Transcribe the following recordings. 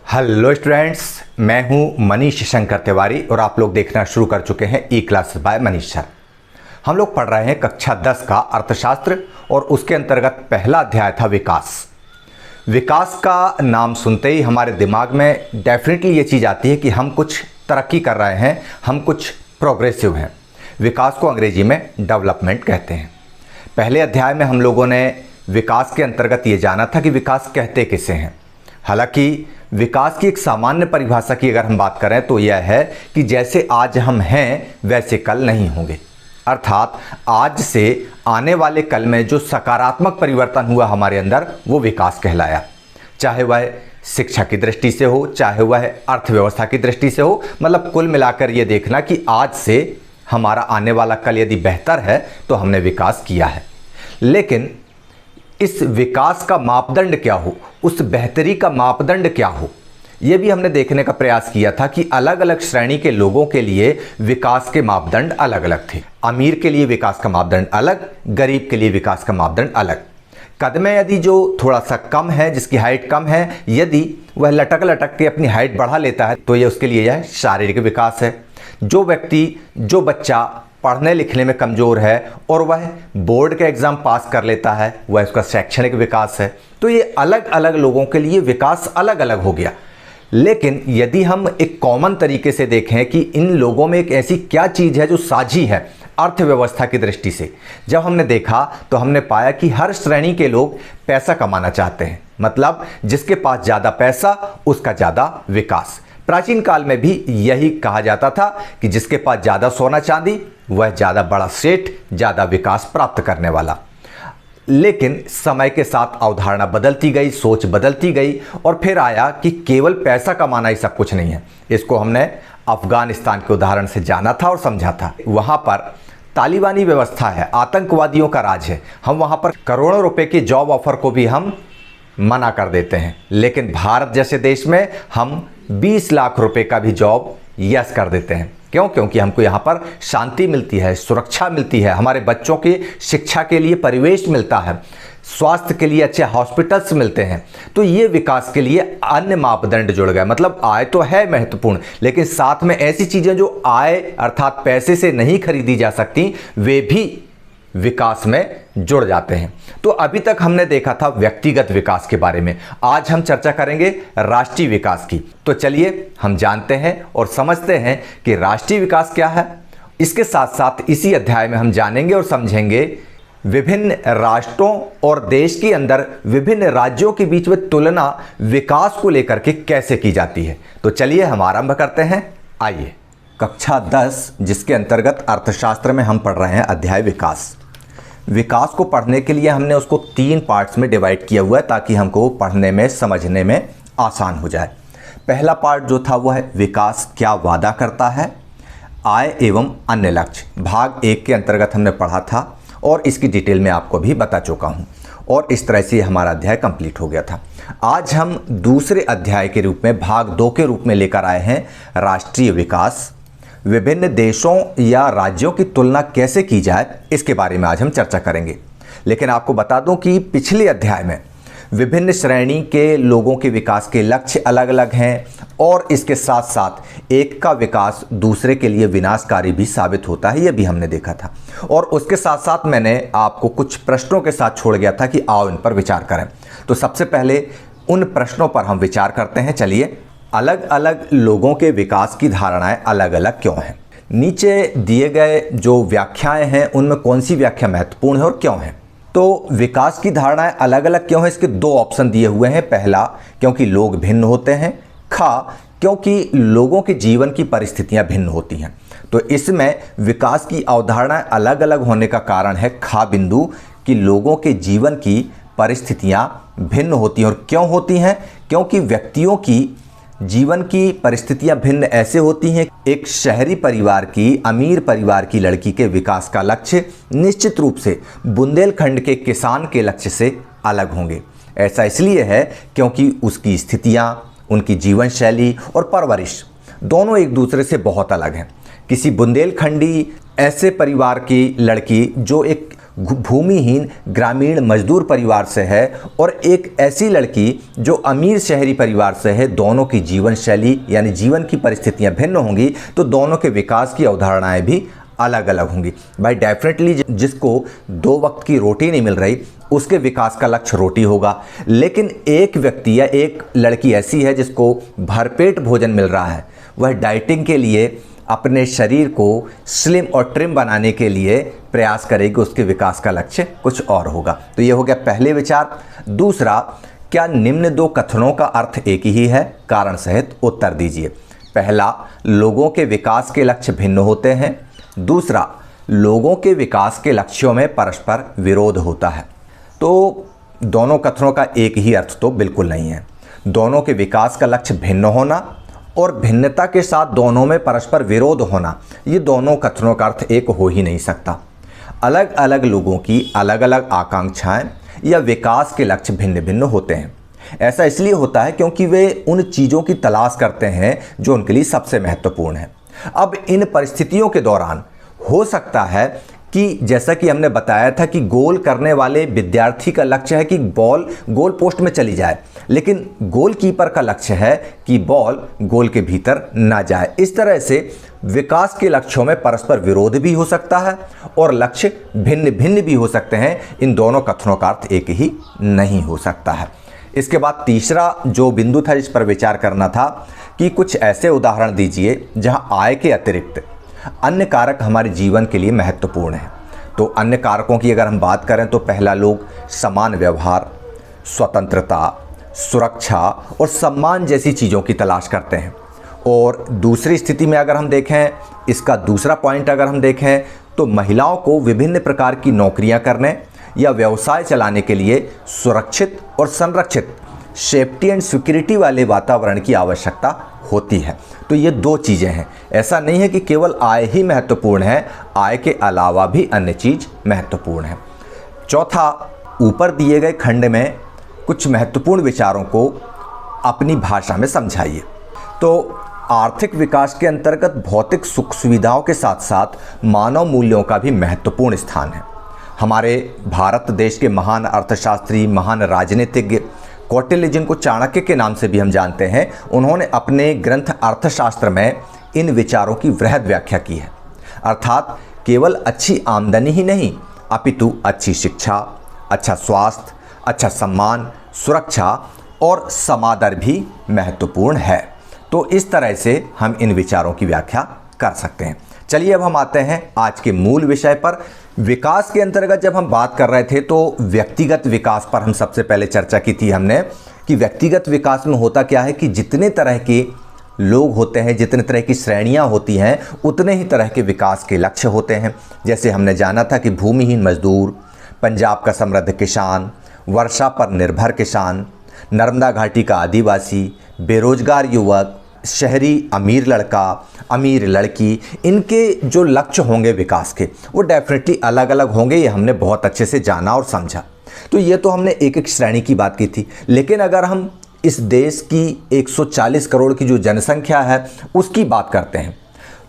Hello students, मैं हूं मनीष शंकर तिवारी और आप लोग देखना शुरू कर चुके हैं ई क्लासेस बाय मनीष सर। हम लोग पढ़ रहे हैं कक्षा 10 का अर्थशास्त्र और उसके अंतर्गत पहला अध्याय था विकास। विकास का नाम सुनते ही हमारे दिमाग में डेफिनेटली ये चीज़ आती है कि हम कुछ तरक्की कर रहे हैं, हम कुछ प्रोग्रेसिव हैं। विकास को अंग्रेजी में डेवलपमेंट कहते हैं। पहले अध्याय में हम लोगों ने विकास के अंतर्गत ये जाना था कि विकास कहते किसे हैं। हालांकि विकास की एक सामान्य परिभाषा की अगर हम बात करें तो यह है कि जैसे आज हम हैं वैसे कल नहीं होंगे, अर्थात आज से आने वाले कल में जो सकारात्मक परिवर्तन हुआ हमारे अंदर वो विकास कहलाया। चाहे वह शिक्षा की दृष्टि से हो, चाहे वह अर्थव्यवस्था की दृष्टि से हो, मतलब कुल मिलाकर ये देखना कि आज से हमारा आने वाला कल यदि बेहतर है तो हमने विकास किया है। लेकिन इस विकास का मापदंड क्या हो, उस बेहतरी का मापदंड क्या हो, यह भी हमने देखने का प्रयास किया था कि अलग अलग श्रेणी के लोगों के लिए विकास के मापदंड अलग अलग थे। अमीर के लिए विकास का मापदंड अलग, गरीब के लिए विकास का मापदंड अलग। कद में यदि जो थोड़ा सा कम है, जिसकी हाइट कम है, यदि वह लटक लटक के अपनी हाइट बढ़ा लेता है तो यह उसके लिए यह शारीरिक विकास है। जो बच्चा पढ़ने लिखने में कमज़ोर है और वह बोर्ड का एग्ज़ाम पास कर लेता है, वह उसका शैक्षणिक विकास है। तो ये अलग अलग लोगों के लिए विकास अलग अलग हो गया। लेकिन यदि हम एक कॉमन तरीके से देखें कि इन लोगों में एक ऐसी क्या चीज़ है जो साझी है अर्थव्यवस्था की दृष्टि से, जब हमने देखा तो हमने पाया कि हर श्रेणी के लोग पैसा कमाना चाहते हैं। मतलब जिसके पास ज़्यादा पैसा उसका ज़्यादा विकास। प्राचीन काल में भी यही कहा जाता था कि जिसके पास ज़्यादा सोना चांदी वह ज़्यादा बड़ा सेठ, ज़्यादा विकास प्राप्त करने वाला। लेकिन समय के साथ अवधारणा बदलती गई, सोच बदलती गई और फिर आया कि केवल पैसा कमाना ही सब कुछ नहीं है। इसको हमने अफगानिस्तान के उदाहरण से जाना था और समझा था। वहाँ पर तालिबानी व्यवस्था है, आतंकवादियों का राज है। हम वहाँ पर करोड़ों रुपए के जॉब ऑफर को भी हम मना कर देते हैं। लेकिन भारत जैसे देश में हम 20 लाख रुपए का भी जॉब यस कर देते हैं। क्यों? क्योंकि हमको यहाँ पर शांति मिलती है, सुरक्षा मिलती है, हमारे बच्चों की शिक्षा के लिए परिवेश मिलता है, स्वास्थ्य के लिए अच्छे हॉस्पिटल्स मिलते हैं। तो ये विकास के लिए अन्य मापदंड जुड़ गए। मतलब आय तो है महत्वपूर्ण, लेकिन साथ में ऐसी चीज़ें जो आय अर्थात पैसे से नहीं खरीदी जा सकती वे भी विकास में जुड़ जाते हैं। तो अभी तक हमने देखा था व्यक्तिगत विकास के बारे में, आज हम चर्चा करेंगे राष्ट्रीय विकास की। तो चलिए हम जानते हैं और समझते हैं कि राष्ट्रीय विकास क्या है। इसके साथ साथ इसी अध्याय में हम जानेंगे और समझेंगे विभिन्न राष्ट्रों और देश के अंदर विभिन्न राज्यों के बीच में तुलना विकास को लेकर के कैसे की जाती है। तो चलिए हम आरंभ करते हैं। आइए, कक्षा 10 जिसके अंतर्गत अर्थशास्त्र में हम पढ़ रहे हैं अध्याय विकास। विकास को पढ़ने के लिए हमने उसको 3 पार्ट्स में डिवाइड किया हुआ है ताकि हमको पढ़ने में समझने में आसान हो जाए। पहला पार्ट जो था वो है विकास क्या वादा करता है, आय एवं अन्य लक्ष्य। भाग 1 के अंतर्गत हमने पढ़ा था और इसकी डिटेल में आपको भी बता चुका हूँ और इस तरह से हमारा अध्याय कंप्लीट हो गया था। आज हम दूसरे अध्याय के रूप में भाग 2 के रूप में लेकर आए हैं राष्ट्रीय विकास। विभिन्न देशों या राज्यों की तुलना कैसे की जाए इसके बारे में आज हम चर्चा करेंगे। लेकिन आपको बता दूं कि पिछले अध्याय में विभिन्न श्रेणी के लोगों के विकास के लक्ष्य अलग अलग हैं और इसके साथ साथ एक का विकास दूसरे के लिए विनाशकारी भी साबित होता है, यह भी हमने देखा था। और उसके साथ साथ मैंने आपको कुछ प्रश्नों के साथ छोड़ गया था कि आओ इन पर विचार करें। तो सबसे पहले उन प्रश्नों पर हम विचार करते हैं। चलिए, अलग अलग लोगों के विकास की धारणाएं अलग अलग क्यों हैं? नीचे दिए गए जो व्याख्याएं हैं उनमें कौन सी व्याख्या महत्वपूर्ण है और क्यों है? तो विकास की धारणाएं अलग अलग क्यों है, इसके 2 ऑप्शन दिए हुए हैं। पहला, क्योंकि लोग भिन्न होते हैं। खा, क्योंकि लोगों के जीवन की परिस्थितियां भिन्न होती हैं। तो इसमें विकास की अवधारणाएं अलग अलग होने का कारण है खा बिंदु कि लोगों के जीवन की परिस्थितियां भिन्न होती हैं। और क्यों होती हैं? क्योंकि व्यक्तियों की जीवन की परिस्थितियां भिन्न ऐसे होती हैं। एक शहरी परिवार की, अमीर परिवार की लड़की के विकास का लक्ष्य निश्चित रूप से बुंदेलखंड के किसान के लक्ष्य से अलग होंगे। ऐसा इसलिए है क्योंकि उसकी स्थितियां, उनकी जीवन शैली और परवरिश दोनों एक दूसरे से बहुत अलग हैं। किसी बुंदेलखंडी ऐसे परिवार की लड़की जो एक भूमिहीन ग्रामीण मजदूर परिवार से है और एक ऐसी लड़की जो अमीर शहरी परिवार से है, दोनों की जीवन शैली यानी जीवन की परिस्थितियां भिन्न होंगी, तो दोनों के विकास की अवधारणाएं भी अलग अलग होंगी। भाई डेफिनेटली जिसको 2 वक्त की रोटी नहीं मिल रही उसके विकास का लक्ष्य रोटी होगा, लेकिन एक व्यक्ति या एक लड़की ऐसी है जिसको भरपेट भोजन मिल रहा है, वह डाइटिंग के लिए अपने शरीर को स्लिम और ट्रिम बनाने के लिए प्रयास करेगी, उसके विकास का लक्ष्य कुछ और होगा। तो ये हो गया पहले विचार। दूसरा, क्या निम्न 2 कथनों का अर्थ एक ही है? कारण सहित उत्तर दीजिए। पहला, लोगों के विकास के लक्ष्य भिन्न होते हैं। दूसरा, लोगों के विकास के लक्ष्यों में परस्पर विरोध होता है। तो दोनों कथनों का एक ही अर्थ तो बिल्कुल नहीं है। दोनों के विकास का लक्ष्य भिन्न होना और भिन्नता के साथ दोनों में परस्पर विरोध होना, ये दोनों कथनों का अर्थ एक हो ही नहीं सकता। अलग अलग लोगों की अलग अलग आकांक्षाएं या विकास के लक्ष्य भिन्न भिन्न होते हैं। ऐसा इसलिए होता है क्योंकि वे उन चीज़ों की तलाश करते हैं जो उनके लिए सबसे महत्वपूर्ण है। अब इन परिस्थितियों के दौरान हो सकता है कि जैसा कि हमने बताया था कि गोल करने वाले विद्यार्थी का लक्ष्य है कि बॉल गोल पोस्ट में चली जाए, लेकिन गोलकीपर का लक्ष्य है कि बॉल गोल के भीतर ना जाए। इस तरह से विकास के लक्ष्यों में परस्पर विरोध भी हो सकता है और लक्ष्य भिन्न भिन्न भी हो सकते हैं। इन दोनों कथनों का अर्थ एक ही नहीं हो सकता है। इसके बाद तीसरा जो बिंदु था जिस पर विचार करना था कि कुछ ऐसे उदाहरण दीजिए जहां आय के अतिरिक्त अन्य कारक हमारे जीवन के लिए महत्वपूर्ण हैं। तो अन्य कारकों की अगर हम बात करें तो पहला, लोग समान व्यवहार, स्वतंत्रता, सुरक्षा और सम्मान जैसी चीज़ों की तलाश करते हैं। और दूसरी स्थिति में अगर हम देखें, इसका दूसरा पॉइंट अगर हम देखें तो महिलाओं को विभिन्न प्रकार की नौकरियां करने या व्यवसाय चलाने के लिए सुरक्षित और संरक्षित सेफ्टी एंड सिक्योरिटी वाले वातावरण की आवश्यकता होती है। तो ये 2 चीज़ें हैं। ऐसा नहीं है कि केवल आय ही महत्वपूर्ण है, आय के अलावा भी अन्य चीज़ महत्वपूर्ण है। चौथा, ऊपर दिए गए खंड में कुछ महत्वपूर्ण विचारों को अपनी भाषा में समझाइए। तो आर्थिक विकास के अंतर्गत भौतिक सुख सुविधाओं के साथ साथ मानव मूल्यों का भी महत्वपूर्ण स्थान है। हमारे भारत देश के महान अर्थशास्त्री, महान राजनीतिज्ञ कौटिल्य, जिनको चाणक्य के नाम से भी हम जानते हैं, उन्होंने अपने ग्रंथ अर्थशास्त्र में इन विचारों की वृहद व्याख्या की है। अर्थात केवल अच्छी आमदनी ही नहीं, अपितु अच्छी शिक्षा, अच्छा स्वास्थ्य, अच्छा सम्मान, सुरक्षा और समादर भी महत्वपूर्ण है। तो इस तरह से हम इन विचारों की व्याख्या कर सकते हैं। चलिए अब हम आते हैं आज के मूल विषय पर। विकास के अंतर्गत जब हम बात कर रहे थे तो व्यक्तिगत विकास पर हम सबसे पहले चर्चा की थी हमने कि व्यक्तिगत विकास में होता क्या है कि जितने तरह के लोग होते हैं, जितने तरह की श्रेणियां होती हैं, उतने ही तरह के विकास के लक्ष्य होते हैं। जैसे हमने जाना था कि भूमिहीन मजदूर, पंजाब का समृद्ध किसान, वर्षा पर निर्भर किसान, नर्मदा घाटी का आदिवासी, बेरोजगार युवक, शहरी अमीर लड़का, अमीर लड़की, इनके जो लक्ष्य होंगे विकास के वो डेफिनेटली अलग अलग होंगे। ये हमने बहुत अच्छे से जाना और समझा। तो ये तो हमने एक एक श्रेणी की बात की थी। लेकिन अगर हम इस देश की 140 करोड़ की जो जनसंख्या है उसकी बात करते हैं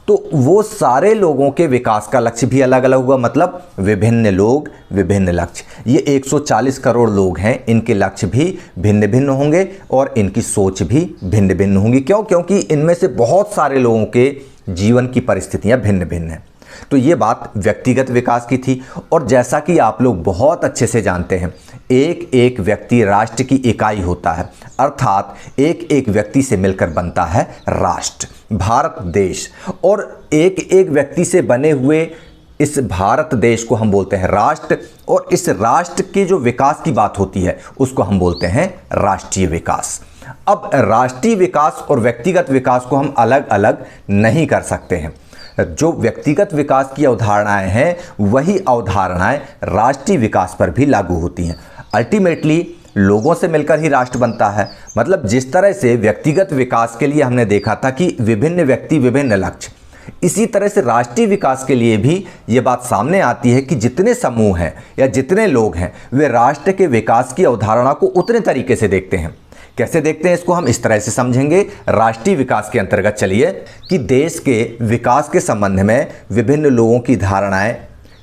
तो वो सारे लोगों के विकास का लक्ष्य भी अलग अलग हुआ। मतलब विभिन्न लोग, विभिन्न लक्ष्य। ये 140 करोड़ लोग हैं, इनके लक्ष्य भी भिन्न भिन्न होंगे और इनकी सोच भी भिन्न भिन्न होंगी। क्यों? क्योंकि इनमें से बहुत सारे लोगों के जीवन की परिस्थितियां भिन्न भिन्न हैं। तो ये बात व्यक्तिगत विकास की थी। और जैसा कि आप लोग बहुत अच्छे से जानते हैं, एक एक व्यक्ति राष्ट्र की इकाई होता है, अर्थात एक एक व्यक्ति से मिलकर बनता है राष्ट्र, भारत देश। और एक एक व्यक्ति से बने हुए इस भारत देश को हम बोलते हैं राष्ट्र। और इस राष्ट्र के जो विकास की बात होती है उसको हम बोलते हैं राष्ट्रीय विकास। अब राष्ट्रीय विकास और व्यक्तिगत विकास को हम अलग अलग नहीं कर सकते हैं। जो व्यक्तिगत विकास की अवधारणाएं हैं वही अवधारणाएं राष्ट्रीय विकास पर भी लागू होती हैं। अल्टीमेटली लोगों से मिलकर ही राष्ट्र बनता है। मतलब जिस तरह से व्यक्तिगत विकास के लिए हमने देखा था कि विभिन्न व्यक्ति, विभिन्न लक्ष्य, इसी तरह से राष्ट्रीय विकास के लिए भी ये बात सामने आती है कि जितने समूह हैं या जितने लोग हैं वे राष्ट्र के विकास की अवधारणा को उतने तरीके से देखते हैं। कैसे देखते हैं इसको हम इस तरह से समझेंगे। राष्ट्रीय विकास के अंतर्गत चलिए कि देश के विकास के संबंध में विभिन्न लोगों की धारणाएं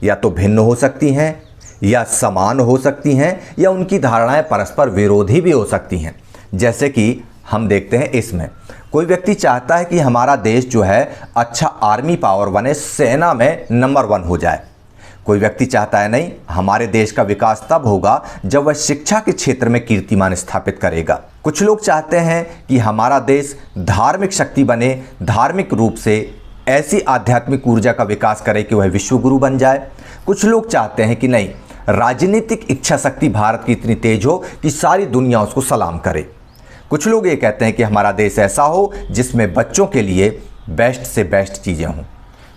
या तो भिन्न हो सकती हैं, या समान हो सकती हैं या उनकी धारणाएं परस्पर विरोधी भी हो सकती हैं। जैसे कि हम देखते हैं इसमें कोई व्यक्ति चाहता है कि हमारा देश जो है अच्छा आर्मी पावर बने, सेना में नंबर 1 हो जाए। कोई व्यक्ति चाहता है नहीं, हमारे देश का विकास तब होगा जब वह शिक्षा के क्षेत्र में कीर्तिमान स्थापित करेगा। कुछ लोग चाहते हैं कि हमारा देश धार्मिक शक्ति बने, धार्मिक रूप से ऐसी आध्यात्मिक ऊर्जा का विकास करे कि वह विश्व गुरु बन जाए। कुछ लोग चाहते हैं कि नहीं, राजनीतिक इच्छा शक्ति भारत की इतनी तेज हो कि सारी दुनिया उसको सलाम करे। कुछ लोग ये कहते हैं कि हमारा देश ऐसा हो जिसमें बच्चों के लिए बेस्ट से बेस्ट चीज़ें हों।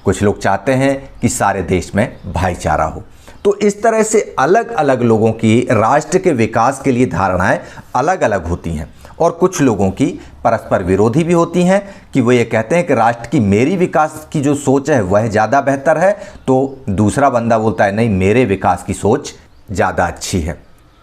कुछ लोग चाहते हैं कि सारे देश में भाईचारा हो। तो इस तरह से अलग अलग लोगों की राष्ट्र के विकास के लिए धारणाएं अलग अलग होती हैं और कुछ लोगों की परस्पर विरोधी भी होती हैं कि वो ये कहते हैं कि राष्ट्र की मेरी विकास की जो सोच है वह ज़्यादा बेहतर है, तो दूसरा बंदा बोलता है नहीं, मेरे विकास की सोच ज़्यादा अच्छी है।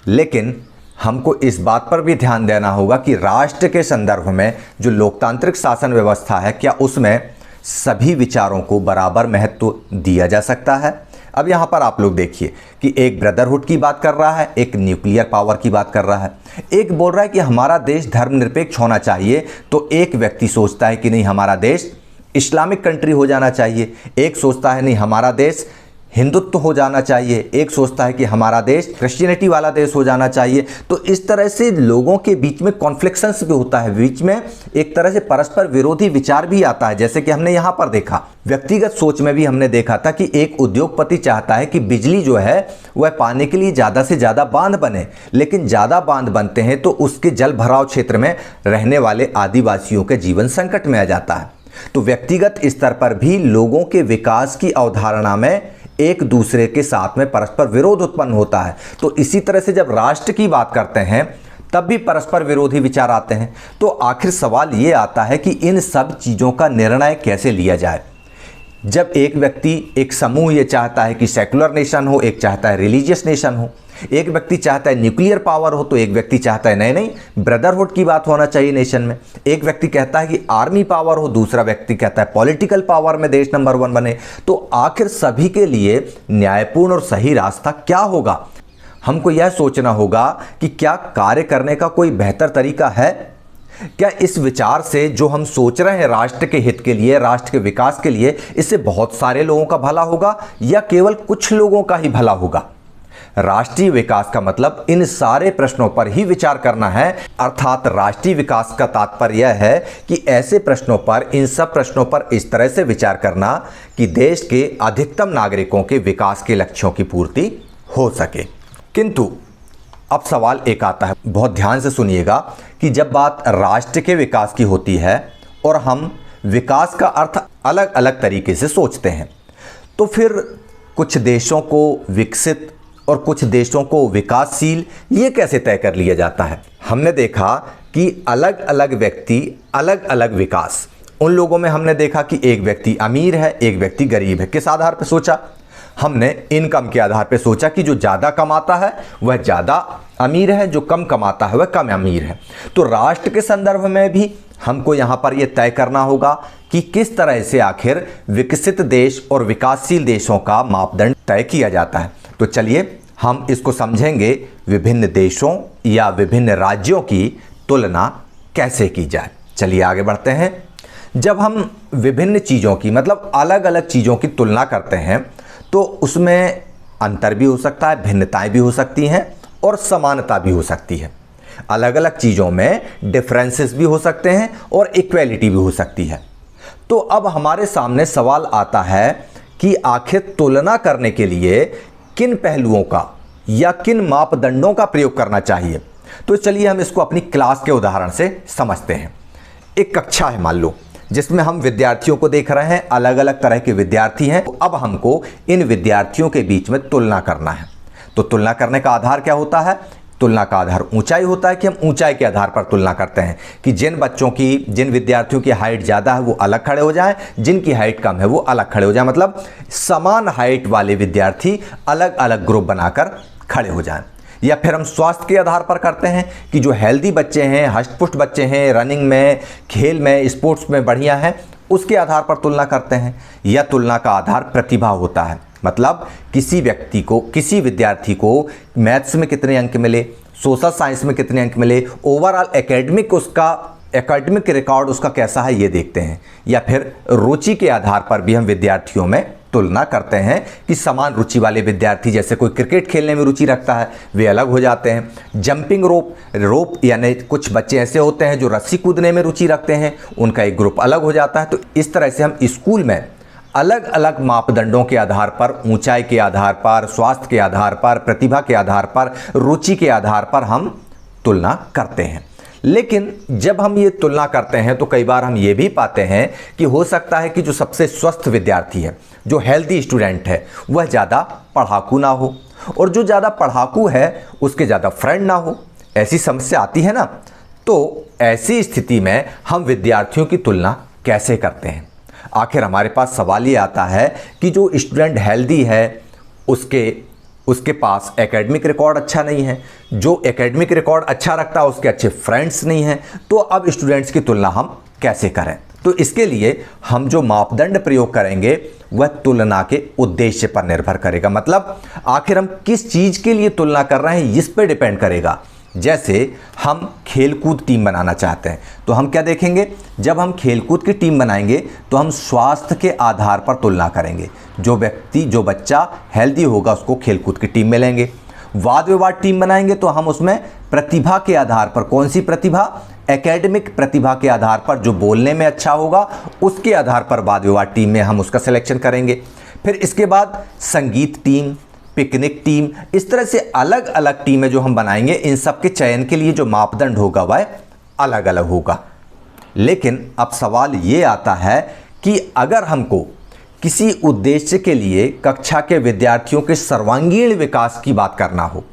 लेकिन हमको इस बात पर भी ध्यान देना होगा कि राष्ट्र के संदर्भ में जो लोकतांत्रिक शासन व्यवस्था है, क्या उसमें सभी विचारों को बराबर महत्व दिया जा सकता है। अब यहाँ पर आप लोग देखिए कि एक ब्रदरहुड की बात कर रहा है, एक न्यूक्लियर पावर की बात कर रहा है। एक बोल रहा है कि हमारा देश धर्मनिरपेक्ष होना चाहिए, तो एक व्यक्ति सोचता है कि नहीं, हमारा देश इस्लामिक कंट्री हो जाना चाहिए। एक सोचता है नहीं, हमारा देश हिंदुत्व हो जाना चाहिए। एक सोचता है कि हमारा देश क्रिश्चियनिटी वाला देश हो जाना चाहिए। तो इस तरह से लोगों के बीच में कॉन्फ्लिक्शंस भी होता है, बीच में एक तरह से परस्पर विरोधी विचार भी आता है। जैसे कि हमने यहाँ पर देखा, व्यक्तिगत सोच में भी हमने देखा था कि एक उद्योगपति चाहता है कि बिजली जो है वह पाने के लिए ज़्यादा से ज़्यादा बांध बने, लेकिन ज़्यादा बांध बनते हैं तो उसके जल भराव क्षेत्र में रहने वाले आदिवासियों के जीवन संकट में आ जाता है। तो व्यक्तिगत स्तर पर भी लोगों के विकास की अवधारणा में एक दूसरे के साथ में परस्पर विरोध उत्पन्न होता है। तो इसी तरह से जब राष्ट्र की बात करते हैं तब भी परस्पर विरोधी विचार आते हैं। तो आखिर सवाल ये आता है कि इन सब चीज़ों का निर्णय कैसे लिया जाए। जब एक व्यक्ति, एक समूह ये चाहता है कि सेकुलर नेशन हो, एक चाहता है रिलीजियस नेशन हो, एक व्यक्ति चाहता है न्यूक्लियर पावर हो, तो एक व्यक्ति चाहता है नहीं ब्रदरहुड की बात होना चाहिए नेशन में। एक व्यक्ति कहता है कि आर्मी पावर हो, दूसरा व्यक्ति कहता है पॉलिटिकल पावर में देश नंबर 1 बने। तो आखिर सभी के लिए न्यायपूर्ण और सही रास्ता क्या होगा? हमको यह सोचना होगा कि क्या कार्य करने का कोई बेहतर तरीका है। क्या इस विचार से जो हम सोच रहे हैं राष्ट्र के हित के लिए, राष्ट्र के विकास के लिए, इससे बहुत सारे लोगों का भला होगा या केवल कुछ लोगों का ही भला होगा? राष्ट्रीय विकास का मतलब इन सारे प्रश्नों पर ही विचार करना है। अर्थात राष्ट्रीय विकास का तात्पर्य यह है कि ऐसे प्रश्नों पर, इन सब प्रश्नों पर इस तरह से विचार करना कि देश के अधिकतम नागरिकों के विकास के लक्ष्यों की पूर्ति हो सके। किंतु अब सवाल एक आता है, बहुत ध्यान से सुनिएगा, कि जब बात राष्ट्र के विकास की होती है और हम विकास का अर्थ अलग अलग तरीके से सोचते हैं, तो फिर कुछ देशों को विकसित और कुछ देशों को विकासशील ये कैसे तय कर लिया जाता है। हमने देखा कि अलग अलग व्यक्ति, अलग अलग विकास, उन लोगों में हमने देखा कि एक व्यक्ति अमीर है, एक व्यक्ति गरीब है। किस आधार पर सोचा? हमने इनकम के आधार पर सोचा कि जो ज़्यादा कमाता है वह ज़्यादा अमीर है, जो कम कमाता है वह कम अमीर है। तो राष्ट्र के संदर्भ में भी हमको यहाँ पर यह तय करना होगा कि किस तरह से आखिर विकसित देश और विकासशील देशों का मापदंड तय किया जाता है। तो चलिए हम इसको समझेंगे, विभिन्न देशों या विभिन्न राज्यों की तुलना कैसे की जाए। चलिए आगे बढ़ते हैं। जब हम विभिन्न चीज़ों की, मतलब अलग अलग चीज़ों की तुलना करते हैं तो उसमें अंतर भी हो सकता है, भिन्नताएं भी हो सकती हैं और समानता भी हो सकती है। अलग अलग चीज़ों में डिफरेंसेस भी हो सकते हैं और इक्वेलिटी भी हो सकती है। तो अब हमारे सामने सवाल आता है कि आखिर तुलना करने के लिए किन पहलुओं का या किन मापदंडों का प्रयोग करना चाहिए। तो चलिए हम इसको अपनी क्लास के उदाहरण से समझते हैं। एक कक्षा है मान लो, जिसमें हम विद्यार्थियों को देख रहे हैं, अलग अलग तरह के विद्यार्थी हैं। तो अब हमको इन विद्यार्थियों के बीच में तुलना करना है। तो तुलना करने का आधार क्या होता है? तुलना का आधार ऊंचाई होता है कि हम ऊंचाई के आधार पर तुलना करते हैं कि जिन विद्यार्थियों की हाइट ज़्यादा है वो अलग खड़े हो जाएं, जिनकी हाइट कम है वो अलग खड़े हो जाएं। मतलब समान हाइट वाले विद्यार्थी अलग अलग ग्रुप बनाकर खड़े हो जाएं। या फिर हम स्वास्थ्य के आधार पर करते हैं कि जो हेल्दी बच्चे हैं, हष्ट-पुष्ट बच्चे हैं, रनिंग में, खेल में, स्पोर्ट्स में बढ़िया हैं, उसके आधार पर तुलना करते हैं। या तुलना का आधार प्रतिभा होता है, मतलब किसी व्यक्ति को, किसी विद्यार्थी को मैथ्स में कितने अंक मिले, सोशल साइंस में कितने अंक मिले, ओवरऑल एकेडमिक रिकॉर्ड उसका कैसा है ये देखते हैं। या फिर रुचि के आधार पर भी हम विद्यार्थियों में तुलना करते हैं कि समान रुचि वाले विद्यार्थी, जैसे कोई क्रिकेट खेलने में रुचि रखता है वे अलग हो जाते हैं। जंपिंग रोप यानी कुछ बच्चे ऐसे होते हैं जो रस्सी कूदने में रुचि रखते हैं, उनका एक ग्रुप अलग हो जाता है। तो इस तरह से हम स्कूल में अलग अलग मापदंडों के आधार पर, ऊंचाई के आधार पर, स्वास्थ्य के आधार पर, प्रतिभा के आधार पर, रुचि के आधार पर हम तुलना करते हैं। लेकिन जब हम ये तुलना करते हैं तो कई बार हम ये भी पाते हैं कि हो सकता है कि जो सबसे स्वस्थ विद्यार्थी है, जो हेल्दी स्टूडेंट है, वह ज़्यादा पढ़ाकू ना हो, और जो ज़्यादा पढ़ाकू है उसके ज़्यादा फ्रेंड ना हो। ऐसी समस्या आती है ना। तो ऐसी स्थिति में हम विद्यार्थियों की तुलना कैसे करते हैं? आखिर हमारे पास सवाल ये आता है कि जो स्टूडेंट हेल्दी है उसके पास एकेडमिक रिकॉर्ड अच्छा नहीं है, जो एकेडमिक रिकॉर्ड अच्छा रखता है उसके अच्छे फ्रेंड्स नहीं हैं, तो अब स्टूडेंट्स की तुलना हम कैसे करें? तो इसके लिए हम जो मापदंड प्रयोग करेंगे वह तुलना के उद्देश्य पर निर्भर करेगा। मतलब आखिर हम किस चीज़ के लिए तुलना कर रहे हैं इस पर डिपेंड करेगा। जैसे हम खेलकूद टीम बनाना चाहते हैं तो हम क्या देखेंगे? जब हम खेलकूद की टीम बनाएंगे तो हम स्वास्थ्य के आधार पर तुलना करेंगे। जो बच्चा हेल्दी होगा उसको खेलकूद की टीम में लेंगे। वाद विवाद टीम बनाएंगे तो हम उसमें प्रतिभा के आधार पर, कौन सी प्रतिभा? एकेडमिक प्रतिभा के आधार पर, जो बोलने में अच्छा होगा उसके आधार पर वाद विवाद टीम में हम उसका सिलेक्शन करेंगे। फिर इसके बाद संगीत टीम, पिकनिक टीम, इस तरह से अलग अलग टीमें जो हम बनाएंगे, इन सब के चयन के लिए जो मापदंड होगा वह अलग अलग होगा। लेकिन अब सवाल ये आता है कि अगर हमको किसी उद्देश्य के लिए कक्षा के विद्यार्थियों के सर्वांगीण विकास की बात करना हो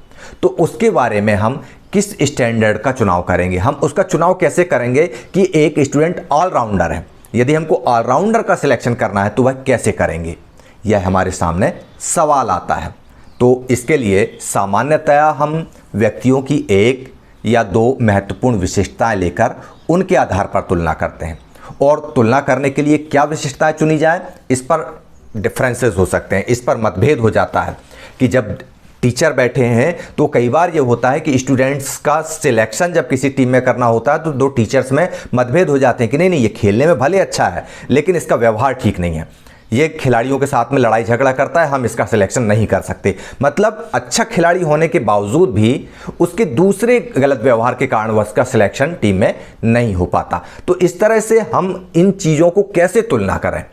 तो उसके बारे में हम किस स्टैंडर्ड का चुनाव करेंगे? हम उसका चुनाव कैसे करेंगे कि एक स्टूडेंट ऑलराउंडर है, यदि हमको ऑलराउंडर का सिलेक्शन करना है तो वह कैसे करेंगे? यह हमारे सामने सवाल आता है। तो इसके लिए सामान्यतया हम व्यक्तियों की एक या दो महत्वपूर्ण विशेषताएं लेकर उनके आधार पर तुलना करते हैं। और तुलना करने के लिए क्या विशेषताएं चुनी जाए, इस पर डिफरेंसेस हो सकते हैं, इस पर मतभेद हो जाता है कि जब टीचर बैठे हैं तो कई बार ये होता है कि स्टूडेंट्स का सिलेक्शन जब किसी टीम में करना होता है तो दो टीचर्स में मतभेद हो जाते हैं कि नहीं ये खेलने में भले अच्छा है लेकिन इसका व्यवहार ठीक नहीं है, ये खिलाड़ियों के साथ में लड़ाई झगड़ा करता है, हम इसका सिलेक्शन नहीं कर सकते। मतलब अच्छा खिलाड़ी होने के बावजूद भी उसके दूसरे गलत व्यवहार के कारण उसका सिलेक्शन टीम में नहीं हो पाता। तो इस तरह से हम इन चीज़ों को कैसे तुलना करें?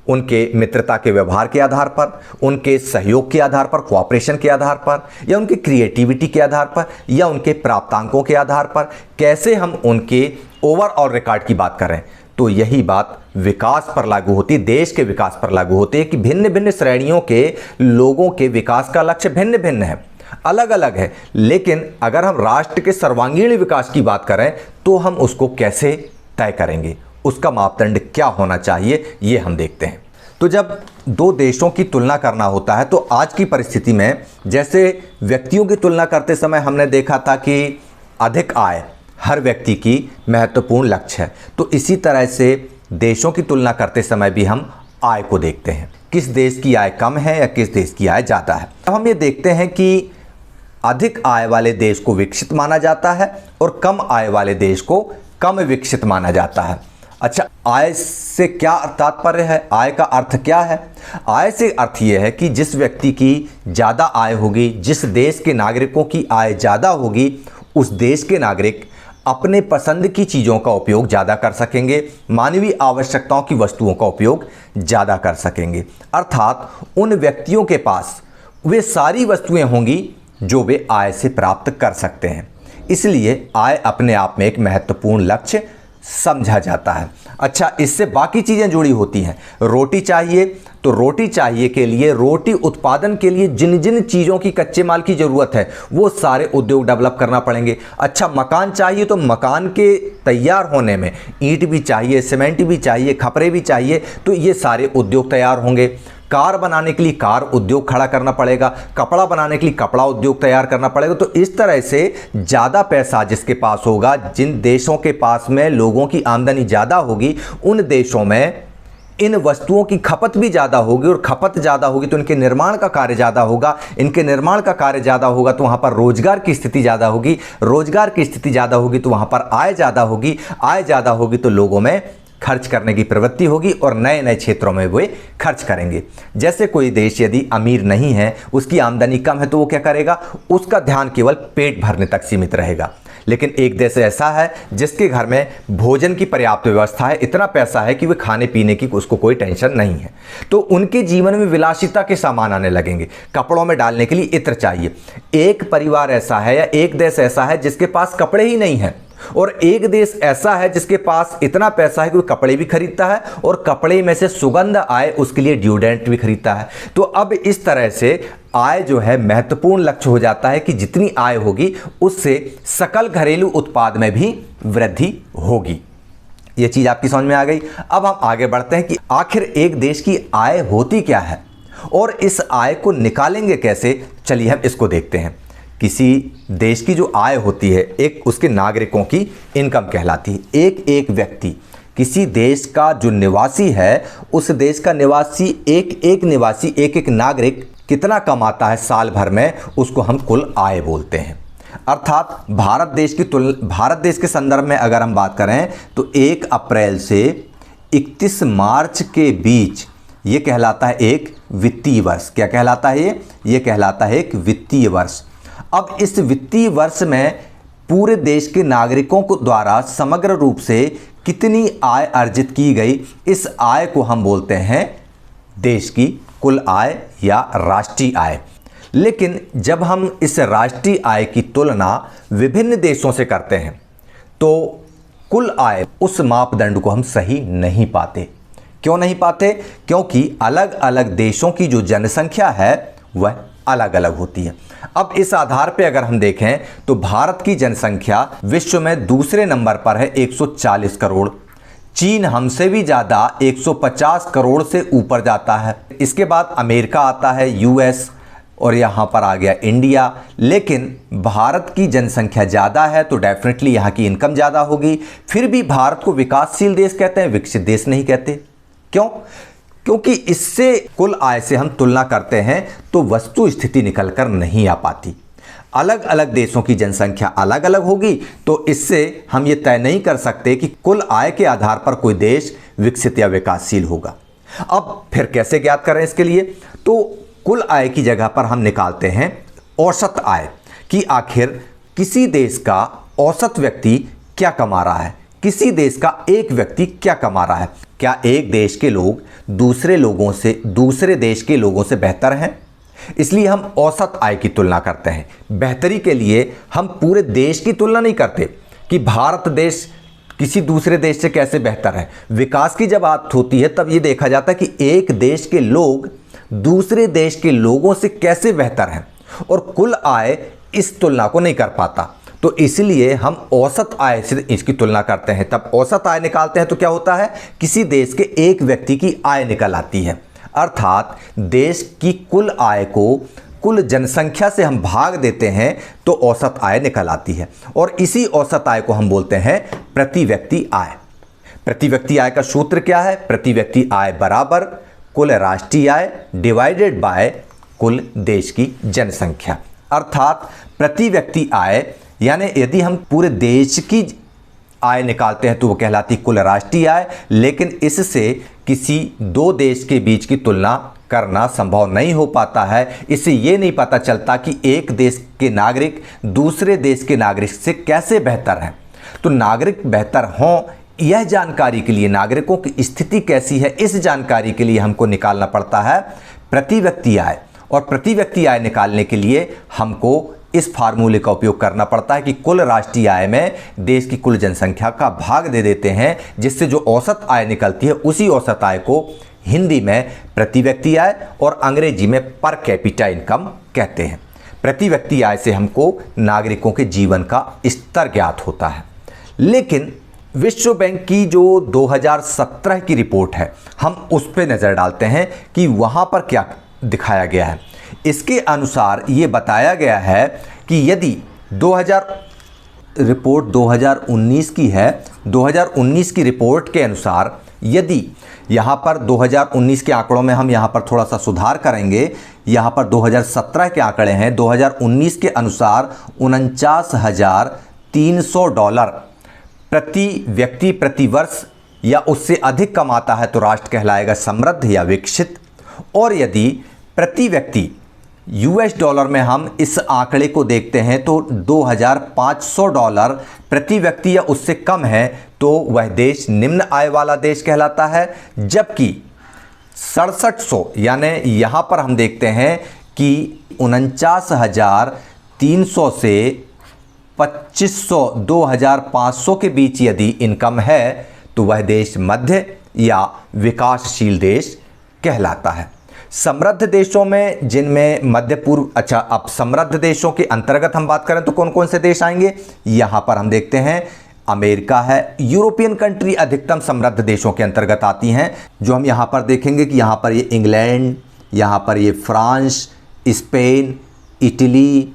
उनके मित्रता के व्यवहार के आधार पर, उनके सहयोग के आधार पर, कोऑपरेशन के आधार पर, या उनके क्रिएटिविटी के आधार पर, या उनके प्राप्तांकों के आधार पर, कैसे हम उनके ओवरऑल रिकॉर्ड की बात करें? तो यही बात विकास पर लागू होती है, देश के विकास पर लागू होती है कि भिन्न भिन्न श्रेणियों के लोगों के विकास का लक्ष्य भिन्न भिन्न है, अलग अलग है। लेकिन अगर हम राष्ट्र के सर्वांगीण विकास की बात करें तो हम उसको कैसे तय करेंगे, उसका मापदंड क्या होना चाहिए, ये हम देखते हैं। तो जब दो देशों की तुलना करना होता है तो आज की परिस्थिति में जैसे व्यक्तियों की तुलना करते समय हमने देखा था कि अधिक आय हर व्यक्ति की महत्वपूर्ण लक्ष्य है, तो इसी तरह से देशों की तुलना करते समय भी हम आय को देखते हैं, किस देश की आय कम है या किस देश की आय ज़्यादा है। अब हम ये देखते हैं कि अधिक आय वाले देश को विकसित माना जाता है और कम आय वाले देश को कम विकसित माना जाता है। अच्छा, आय से क्या तात्पर्य है? आय का अर्थ क्या है? आय से अर्थ ये है कि जिस व्यक्ति की ज़्यादा आय होगी, जिस देश के नागरिकों की आय ज़्यादा होगी, उस देश के नागरिक अपने पसंद की चीज़ों का उपयोग ज़्यादा कर सकेंगे, मानवीय आवश्यकताओं की वस्तुओं का उपयोग ज़्यादा कर सकेंगे। अर्थात उन व्यक्तियों के पास वे सारी वस्तुएं होंगी जो वे आय से प्राप्त कर सकते हैं। इसलिए आय अपने आप में एक महत्वपूर्ण लक्ष्य समझा जाता है। अच्छा, इससे बाकी चीज़ें जुड़ी होती हैं। रोटी चाहिए तो रोटी चाहिए के लिए, रोटी उत्पादन के लिए जिन जिन चीज़ों की, कच्चे माल की ज़रूरत है वो सारे उद्योग डेवलप करना पड़ेंगे। अच्छा, मकान चाहिए तो मकान के तैयार होने में ईंट भी चाहिए, सीमेंट भी चाहिए, खपरे भी चाहिए, तो ये सारे उद्योग तैयार होंगे। कार बनाने के लिए कार उद्योग खड़ा करना पड़ेगा, कपड़ा बनाने के लिए कपड़ा उद्योग तैयार करना पड़ेगा। तो इस तरह से ज़्यादा पैसा जिसके पास होगा, जिन देशों के पास में लोगों की आमदनी ज़्यादा होगी, उन देशों में इन वस्तुओं की खपत भी ज़्यादा होगी, और खपत ज़्यादा होगी तो इनके निर्माण का कार्य ज़्यादा होगा, इनके निर्माण का कार्य ज़्यादा होगा तो वहाँ पर रोजगार की स्थिति ज़्यादा होगी, रोजगार की स्थिति ज़्यादा होगी तो वहाँ पर आय ज़्यादा होगी, आय ज़्यादा होगी तो लोगों में खर्च करने की प्रवृत्ति होगी और नए नए क्षेत्रों में वे खर्च करेंगे। जैसे कोई देश यदि अमीर नहीं है, उसकी आमदनी कम है, तो वो क्या करेगा, उसका ध्यान केवल पेट भरने तक सीमित रहेगा। लेकिन एक देश ऐसा है जिसके घर में भोजन की पर्याप्त व्यवस्था है, इतना पैसा है कि वे खाने पीने की उसको कोई टेंशन नहीं है, तो उनके जीवन में विलासिता के सामान आने लगेंगे। कपड़ों में डालने के लिए इत्र चाहिए। एक परिवार ऐसा है या एक देश ऐसा है जिसके पास कपड़े ही नहीं है, और एक देश ऐसा है जिसके पास इतना पैसा है कि वो कपड़े भी खरीदता है और कपड़े में से सुगंध आए उसके लिए डिओड्रेंट भी खरीदता है। तो अब इस तरह से आय जो है महत्वपूर्ण लक्ष्य हो जाता है कि जितनी आय होगी उससे सकल घरेलू उत्पाद में भी वृद्धि होगी। ये चीज आपकी समझ में आ गई। अब हम आगे बढ़ते हैं कि आखिर एक देश की आय होती क्या है और इस आय को निकालेंगे कैसे। चलिए हम इसको देखते हैं। किसी देश की जो आय होती है एक उसके नागरिकों की इनकम कहलाती है। एक एक व्यक्ति, किसी देश का जो निवासी है, उस देश का निवासी एक एक नागरिक कितना कमाता है साल भर में, उसको हम कुल आय बोलते हैं। अर्थात भारत देश के संदर्भ में अगर हम बात करें तो 1 अप्रैल से 31 मार्च के बीच ये कहलाता है एक वित्तीय वर्ष। क्या कहलाता है ये कहलाता है एक वित्तीय वर्ष। अब इस वित्तीय वर्ष में पूरे देश के नागरिकों को द्वारा समग्र रूप से कितनी आय अर्जित की गई, इस आय को हम बोलते हैं देश की कुल आय या राष्ट्रीय आय। लेकिन जब हम इस राष्ट्रीय आय की तुलना विभिन्न देशों से करते हैं तो कुल आय उस मापदंड को हम सही नहीं पाते। क्यों नहीं पाते? क्योंकि अलग अलग देशों की जो जनसंख्या है वह अलग अलग होती है। अब इस आधार पे अगर हम देखें तो भारत की जनसंख्या विश्व में दूसरे नंबर पर है 140 करोड़। चीन हमसे भी ज़्यादा 150 करोड़ से ऊपर जाता है। इसके बाद अमेरिका आता है, यूएस, और यहाँ पर आ गया इंडिया। लेकिन भारत की जनसंख्या ज़्यादा है तो डेफिनेटली यहाँ की इनकम ज़्यादा होगी। फिर भी भारत को विकासशील देश कहते हैं, विकसित देश नहीं कहते। क्यों? क्योंकि इससे कुल आय से हम तुलना करते हैं तो वस्तु स्थिति निकल कर नहीं आ पाती। अलग अलग देशों की जनसंख्या अलग अलग होगी तो इससे हम ये तय नहीं कर सकते कि कुल आय के आधार पर कोई देश विकसित या विकासशील होगा। अब फिर कैसे ज्ञात करें इसके लिए? तो कुल आय की जगह पर हम निकालते हैं औसत आय कि आखिर किसी देश का औसत व्यक्ति क्या कमा रहा है, किसी देश का एक व्यक्ति क्या कमा रहा है। क्या एक देश के लोग दूसरे देश के लोगों से बेहतर हैं? इसलिए हम औसत आय की तुलना करते हैं। बेहतरी के लिए हम पूरे देश की तुलना नहीं करते कि भारत देश किसी दूसरे देश से कैसे बेहतर है। विकास की जब बात होती है तब ये देखा जाता है कि एक देश के लोग दूसरे देश के लोगों से कैसे बेहतर हैं, और कुल आय इस तुलना को नहीं कर पाता। तो इसलिए हम औसत आय से इसकी तुलना करते हैं। तब औसत आय निकालते हैं तो क्या होता है, किसी देश के एक व्यक्ति की आय निकल आती है। अर्थात देश की कुल आय को कुल जनसंख्या से हम भाग देते हैं तो औसत आय निकल आती है, और इसी औसत आय को हम बोलते हैं प्रति व्यक्ति आय। प्रति व्यक्ति आय का सूत्र क्या है? प्रति व्यक्ति आय बराबर कुल राष्ट्रीय आय डिवाइडेड बाय कुल देश की जनसंख्या। अर्थात प्रति व्यक्ति आय यानी यदि हम पूरे देश की आय निकालते हैं तो वो कहलाती कुल राष्ट्रीय आय, लेकिन इससे किसी दो देश के बीच की तुलना करना संभव नहीं हो पाता है। इससे ये नहीं पता चलता कि एक देश के नागरिक दूसरे देश के नागरिक से कैसे बेहतर हैं। तो नागरिक बेहतर हों, यह जानकारी के लिए नागरिकों की स्थिति कैसी है, इस जानकारी के लिए हमको निकालना पड़ता है प्रति व्यक्ति आय। और प्रति व्यक्ति आय निकालने के लिए हमको इस फार्मूले का उपयोग करना पड़ता है कि कुल राष्ट्रीय आय में देश की कुल जनसंख्या का भाग दे देते हैं, जिससे जो औसत आय निकलती है उसी औसत आय को हिंदी में प्रति व्यक्ति आय और अंग्रेजी में पर कैपिटा इनकम कहते हैं। प्रति व्यक्ति आय से हमको नागरिकों के जीवन का स्तर ज्ञात होता है। लेकिन विश्व बैंक की जो 2017 की रिपोर्ट है, हम उस पर नज़र डालते हैं कि वहाँ पर क्या दिखाया गया है। इसके अनुसार ये बताया गया है कि यदि रिपोर्ट 2019 की है। 2019 की रिपोर्ट के अनुसार यदि यहाँ पर 2019 के आंकड़ों में हम यहाँ पर थोड़ा सा सुधार करेंगे, यहाँ पर 2017 के आंकड़े हैं, 2019 के अनुसार $49,300 प्रति व्यक्ति प्रति वर्ष या उससे अधिक कमाता है तो राष्ट्र कहलाएगा समृद्ध या विकसित। और यदि प्रति व्यक्ति US डॉलर में हम इस आंकड़े को देखते हैं तो $2,500 प्रति व्यक्ति या उससे कम है तो वह देश निम्न आय वाला देश कहलाता है। जबकि 6700 यानी यहाँ पर हम देखते हैं कि 49,300 से 2500 2,500 के बीच यदि इनकम है तो वह देश मध्य या विकासशील देश कहलाता है। समृद्ध देशों में जिनमें मध्य पूर्व, अच्छा अब समृद्ध देशों के अंतर्गत हम बात करें तो कौन कौन से देश आएंगे, यहाँ पर हम देखते हैं अमेरिका है। यूरोपियन कंट्री अधिकतम समृद्ध देशों के अंतर्गत आती हैं, जो हम यहाँ पर देखेंगे कि यहाँ पर ये इंग्लैंड, यहाँ पर ये फ्रांस, स्पेन, इटली,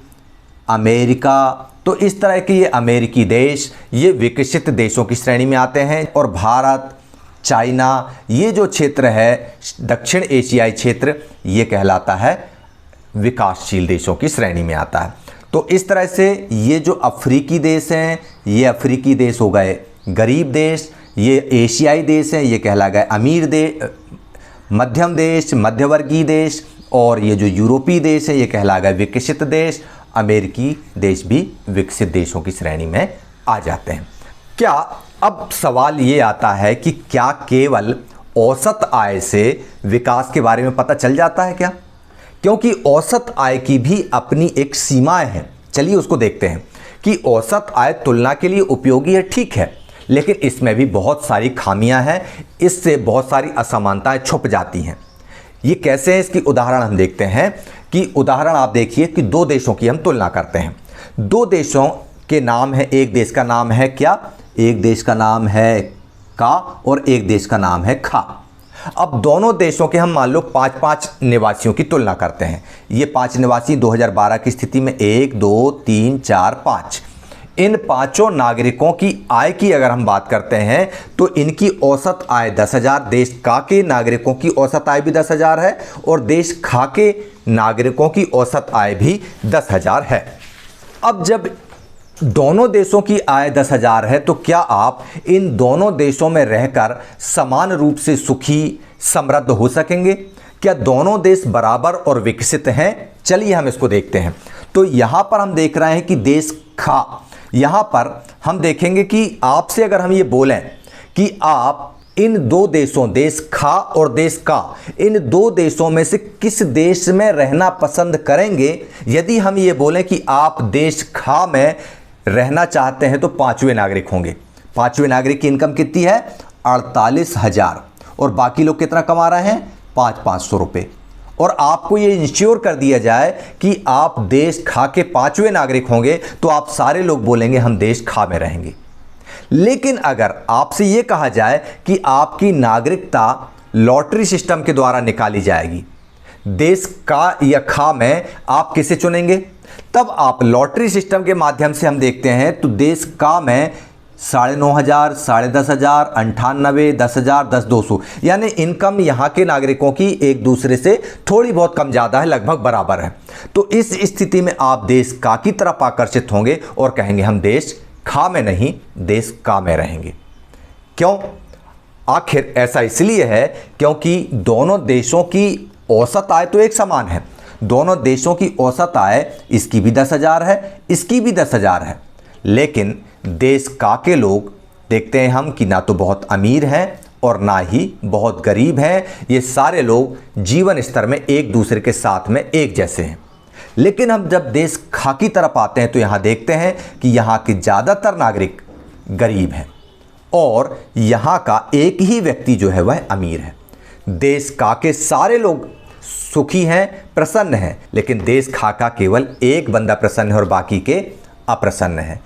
अमेरिका, तो इस तरह के ये अमेरिकी देश ये विकसित देशों की श्रेणी में आते हैं। और भारत, चाइना, ये जो क्षेत्र है दक्षिण एशियाई क्षेत्र, ये कहलाता है विकासशील देशों की श्रेणी में आता है। तो इस तरह से ये जो अफ्रीकी देश हैं, ये अफ्रीकी देश हो गए गरीब देश, ये एशियाई देश हैं, ये कहला गए अमीर देश, मध्यम देश, मध्यवर्गीय देश, और ये जो यूरोपीय देश है ये कहला गए विकसित देश। अमेरिकी देश भी विकसित देशों की श्रेणी में आ जाते हैं। क्या अब सवाल ये आता है कि क्या केवल औसत आय से विकास के बारे में पता चल जाता है क्या? क्योंकि औसत आय की भी अपनी एक सीमाएं हैं। चलिए उसको देखते हैं कि औसत आय तुलना के लिए उपयोगी है, ठीक है, लेकिन इसमें भी बहुत सारी खामियां हैं, इससे बहुत सारी असमानताएं छुप जाती हैं। ये कैसे है, इसकी उदाहरण हम देखते हैं कि उदाहरण आप देखिए कि दो देशों की हम तुलना करते हैं। दो देशों के नाम है, एक देश का नाम है क्या, एक देश का नाम है का और एक देश का नाम है खा। अब दोनों देशों के हम मान लो 5-5 निवासियों की तुलना करते हैं। ये 5 निवासी 2012 की स्थिति में 1 2 3 4 5, इन पांचों नागरिकों की आय की अगर हम बात करते हैं तो इनकी औसत आय 10,000, देश का के नागरिकों की औसत आय भी 10,000 है और देश खा के नागरिकों की औसत आय भी 10,000 है। अब जब दोनों देशों की आय 10,000 है तो क्या आप इन दोनों देशों में रहकर समान रूप से सुखी समृद्ध हो सकेंगे? क्या दोनों देश बराबर और विकसित हैं? चलिए हम इसको देखते हैं। तो यहाँ पर हम देख रहे हैं कि देश खा, यहाँ पर हम देखेंगे कि आपसे अगर हम ये बोलें कि आप इन दो देशों, देश खा और देश का, इन दो देशों में से किस देश में रहना पसंद करेंगे? यदि हम ये बोलें कि आप देश खा में रहना चाहते हैं तो 5वें नागरिक होंगे। 5वें नागरिक की इनकम कितनी है? 48,000, और बाकी लोग कितना कमा रहे हैं? 500 रुपये। और आपको ये इंश्योर कर दिया जाए कि आप देश खा के 5वें नागरिक होंगे तो आप सारे लोग बोलेंगे हम देश खा में रहेंगे। लेकिन अगर आपसे ये कहा जाए कि आपकी नागरिकता लॉटरी सिस्टम के द्वारा निकाली जाएगी, देश का या खा में आप किसे चुनेंगे? तब आप लॉटरी सिस्टम के माध्यम से हम देखते हैं तो देश का में 9,500, 10,500, 98, 10,000, 10,200, यानी इनकम यहाँ के नागरिकों की एक दूसरे से थोड़ी बहुत कम ज़्यादा है, लगभग बराबर है। तो इस स्थिति में आप देश का की तरफ आकर्षित होंगे और कहेंगे हम देश खा में नहीं, देश का में रहेंगे। क्यों? आखिर ऐसा इसलिए है क्योंकि दोनों देशों की औसत आय तो एक समान है। दोनों देशों की औसत आय, इसकी भी 10,000 है, इसकी भी 10,000 है, लेकिन देश का के लोग देखते हैं हम कि ना तो बहुत अमीर हैं और ना ही बहुत गरीब हैं। ये सारे लोग जीवन स्तर में एक दूसरे के साथ में एक जैसे हैं। लेकिन हम जब देश खा की तरफ आते हैं तो यहाँ देखते हैं कि यहाँ के ज़्यादातर नागरिक गरीब हैं और यहाँ का एक ही व्यक्ति जो है वह अमीर है। देश का के सारे लोग सुखी हैं, प्रसन्न हैं, लेकिन देश खा का केवल एक बंदा प्रसन्न है और बाकी के अप्रसन्न हैं।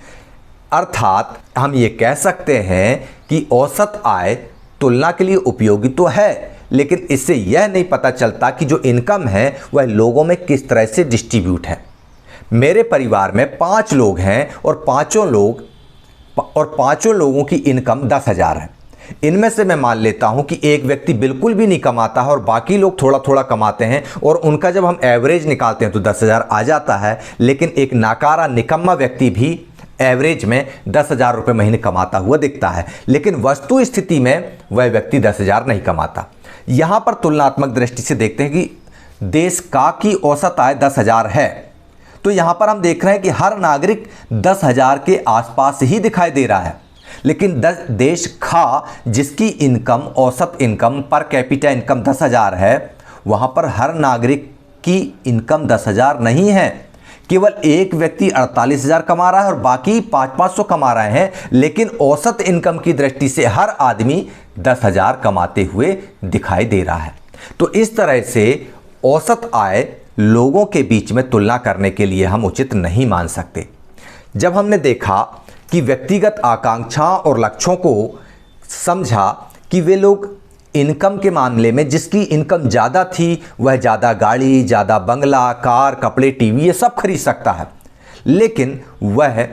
अर्थात हम ये कह सकते हैं कि औसत आय तुलना के लिए उपयोगी तो है, लेकिन इससे यह नहीं पता चलता कि जो इनकम है वह लोगों में किस तरह से डिस्ट्रीब्यूट है। मेरे परिवार में 5 लोग हैं और पांचों लोगों की इनकम 10,000 है। इनमें से मैं मान लेता हूं कि एक व्यक्ति बिल्कुल भी नहीं कमाता है और बाकी लोग थोड़ा थोड़ा कमाते हैं, और उनका जब हम एवरेज निकालते हैं तो 10,000 आ जाता है। लेकिन एक नाकारा निकम्मा व्यक्ति भी एवरेज में 10,000 रुपये महीने कमाता हुआ दिखता है, लेकिन वस्तु स्थिति में वह व्यक्ति 10,000 नहीं कमाता। यहाँ पर तुलनात्मक दृष्टि से देखते हैं कि देश का की औसत आय 10,000 है, तो यहाँ पर हम देख रहे हैं कि हर नागरिक 10,000 के आसपास ही दिखाई दे रहा है। लेकिन देश खा जिसकी इनकम, औसत इनकम, पर कैपिटा इनकम 10,000 है, वहाँ पर हर नागरिक की इनकम 10,000 नहीं है। केवल एक व्यक्ति 48,000 कमा रहा है और बाकी 500-500 कमा रहे हैं, लेकिन औसत इनकम की दृष्टि से हर आदमी 10,000 कमाते हुए दिखाई दे रहा है। तो इस तरह से औसत आय लोगों के बीच में तुलना करने के लिए हम उचित नहीं मान सकते। जब हमने देखा कि व्यक्तिगत आकांक्षाओं और लक्ष्यों को समझा कि वे लोग इनकम के मामले में जिसकी इनकम ज़्यादा थी वह ज़्यादा गाड़ी, ज़्यादा बंगला, कार, कपड़े, टीवी ये सब खरीद सकता है, लेकिन वह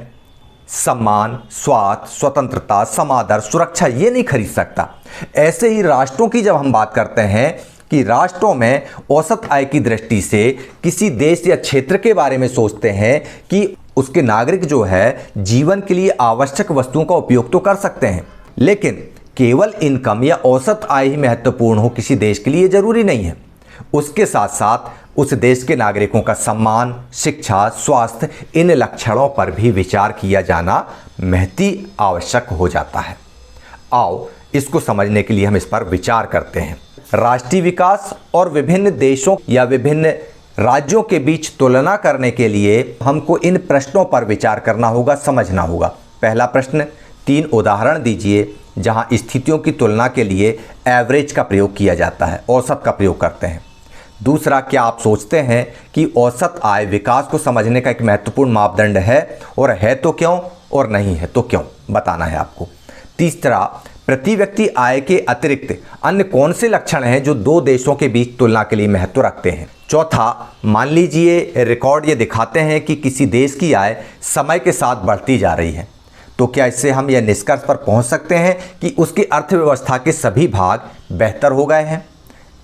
सम्मान, स्वास्थ्य, स्वतंत्रता, समादर, सुरक्षा ये नहीं खरीद सकता। ऐसे ही राष्ट्रों की जब हम बात करते हैं कि राष्ट्रों में औसत आय की दृष्टि से किसी देश या क्षेत्र के बारे में सोचते हैं कि उसके नागरिक जो है जीवन के लिए आवश्यक वस्तुओं का उपयोग तो कर सकते हैं, लेकिन केवल इनकम या औसत आय ही महत्वपूर्ण हो किसी देश के लिए जरूरी नहीं है। उसके साथ साथ उस देश के नागरिकों का सम्मान, शिक्षा, स्वास्थ्य, इन लक्षणों पर भी विचार किया जाना महती आवश्यक हो जाता है। आओ इसको समझने के लिए हम इस पर विचार करते हैं। राष्ट्रीय विकास और विभिन्न देशों या विभिन्न राज्यों के बीच तुलना करने के लिए हमको इन प्रश्नों पर विचार करना होगा, समझना होगा। पहला प्रश्न, 3 उदाहरण दीजिए जहां स्थितियों की तुलना के लिए एवरेज का प्रयोग किया जाता है, औसत का प्रयोग करते हैं। दूसरा, क्या आप सोचते हैं कि औसत आय विकास को समझने का एक महत्वपूर्ण मापदंड है, और है तो क्यों, और नहीं है तो क्यों, बताना है आपको। तीसरा, प्रति व्यक्ति आय के अतिरिक्त अन्य कौन से लक्षण हैं जो 2 देशों के बीच तुलना के लिए महत्व रखते हैं। चौथा, मान लीजिए रिकॉर्ड ये दिखाते हैं कि किसी देश की आय समय के साथ बढ़ती जा रही है, तो क्या इससे हम यह निष्कर्ष पर पहुंच सकते हैं कि उसकी अर्थव्यवस्था के सभी भाग बेहतर हो गए हैं।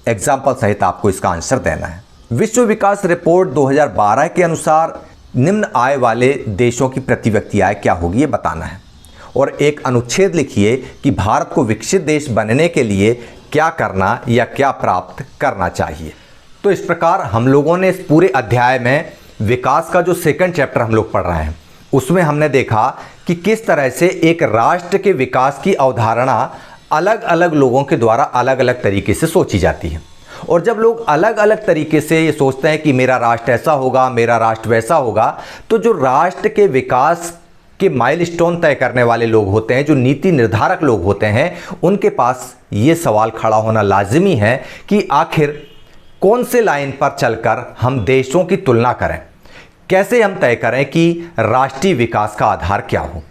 एग्जाम्पल सहित आपको इसका आंसर देना है। विश्व विकास रिपोर्ट 2012 के अनुसार निम्न आय वाले देशों की प्रति व्यक्ति आय क्या होगी ये बताना है, और एक अनुच्छेद लिखिए कि भारत को विकसित देश बनने के लिए क्या करना या क्या प्राप्त करना चाहिए। तो इस प्रकार हम लोगों ने इस पूरे अध्याय में विकास का जो 2nd चैप्टर हम लोग पढ़ रहे हैं उसमें हमने देखा कि किस तरह से एक राष्ट्र के विकास की अवधारणा अलग अलग लोगों के द्वारा अलग अलग तरीके से सोची जाती है। और जब लोग अलग अलग तरीके से ये सोचते हैं कि मेरा राष्ट्र ऐसा होगा, मेरा राष्ट्र वैसा होगा, तो जो राष्ट्र के विकास के माइलस्टोन तय करने वाले लोग होते हैं, जो नीति निर्धारक लोग होते हैं, उनके पास ये सवाल खड़ा होना लाजिमी है कि आखिर कौन से लाइन पर चलकर हम देशों की तुलना करें, कैसे हम तय करें कि राष्ट्रीय विकास का आधार क्या हो।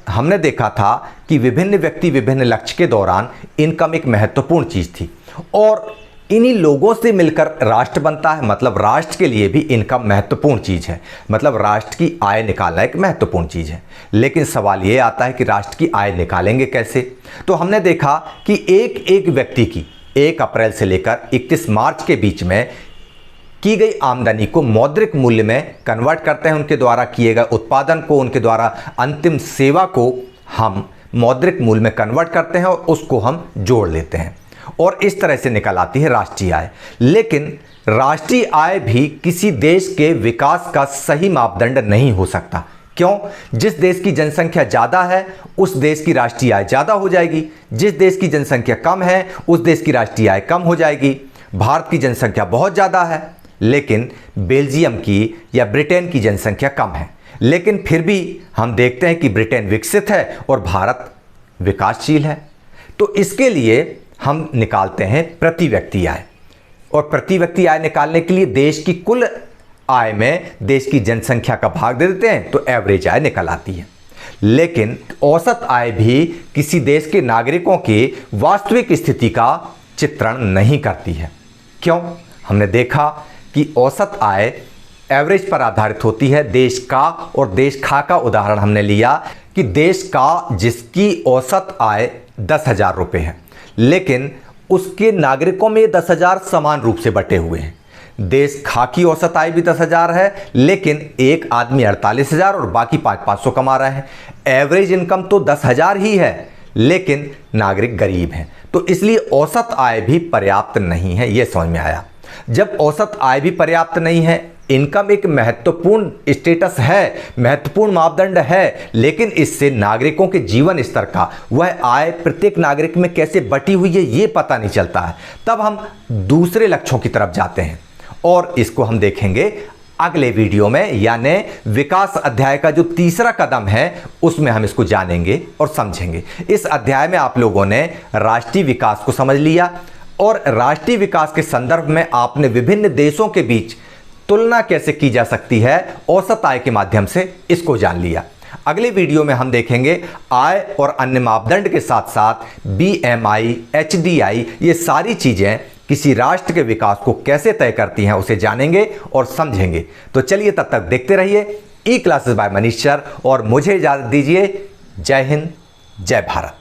हमने देखा था कि विभिन्न व्यक्ति विभिन्न लक्ष्य के दौरान इनकम एक महत्वपूर्ण चीज़ थी, और इन्हीं लोगों से मिलकर राष्ट्र बनता है। मतलब राष्ट्र के लिए भी इनकम महत्वपूर्ण चीज़ है, मतलब राष्ट्र की आय निकालना एक महत्वपूर्ण चीज़ है। लेकिन सवाल ये आता है कि राष्ट्र की आय निकालेंगे कैसे। तो हमने देखा कि एक एक व्यक्ति की 1 अप्रैल से लेकर 31 मार्च के बीच में की गई आमदनी को मौद्रिक मूल्य में कन्वर्ट करते हैं। उनके द्वारा किए गए उत्पादन को, उनके द्वारा अंतिम सेवा को हम मौद्रिक मूल्य में कन्वर्ट करते हैं और उसको हम जोड़ लेते हैं, और इस तरह से निकल आती है राष्ट्रीय आय। लेकिन राष्ट्रीय आय भी किसी देश के विकास का सही मापदंड नहीं हो सकता। क्यों? जिस देश की जनसंख्या ज़्यादा है उस देश की राष्ट्रीय आय ज़्यादा हो जाएगी, जिस देश की जनसंख्या कम है उस देश की राष्ट्रीय आय कम हो जाएगी। भारत की जनसंख्या बहुत ज़्यादा है, लेकिन बेल्जियम की या ब्रिटेन की जनसंख्या कम है, लेकिन फिर भी हम देखते हैं कि ब्रिटेन विकसित है और भारत विकासशील है। तो इसके लिए हम निकालते हैं प्रति व्यक्ति आय, और प्रति व्यक्ति आय निकालने के लिए देश की कुल आय में देश की जनसंख्या का भाग दे देते हैं तो एवरेज आय निकल आती है। लेकिन औसत आय भी किसी देश के नागरिकों की वास्तविक स्थिति का चित्रण नहीं करती है। क्यों? हमने देखा कि औसत आय एवरेज पर आधारित होती है। देश का और देश खा का उदाहरण हमने लिया कि देश का जिसकी औसत आय 10,000 रुपये है, लेकिन उसके नागरिकों में 10,000 समान रूप से बटे हुए हैं। देश खा की औसत आय भी 10,000 है, लेकिन एक आदमी 48,000 और बाकी 500 कमा रहे हैं। एवरेज इनकम तो 10,000 ही है, लेकिन नागरिक गरीब हैं, तो इसलिए औसत आय भी पर्याप्त नहीं है। यह समझ में आया। जब औसत आय भी पर्याप्त नहीं है, इनकम एक महत्वपूर्ण स्टेटस है, महत्वपूर्ण मापदंड है, लेकिन इससे नागरिकों के जीवन स्तर का, वह आय प्रत्येक नागरिक में कैसे बटी हुई है ये पता नहीं चलता है। तब हम दूसरे लक्ष्यों की तरफ जाते हैं और इसको हम देखेंगे अगले वीडियो में, यानी विकास अध्याय का जो तीसरा कदम है उसमें हम इसको जानेंगे और समझेंगे। इस अध्याय में आप लोगों ने राष्ट्रीय विकास को समझ लिया और राष्ट्रीय विकास के संदर्भ में आपने विभिन्न देशों के बीच तुलना कैसे की जा सकती है औसत आय के माध्यम से, इसको जान लिया। अगले वीडियो में हम देखेंगे आय और अन्य मापदंड के साथ साथ BMI, HDI, ये सारी चीजें किसी राष्ट्र के विकास को कैसे तय करती हैं, उसे जानेंगे और समझेंगे। तो चलिए तब तक देखते रहिए ई क्लासेस बाय मनीष सर और मुझे इजाजत दीजिए। जय हिंद, जय भारत।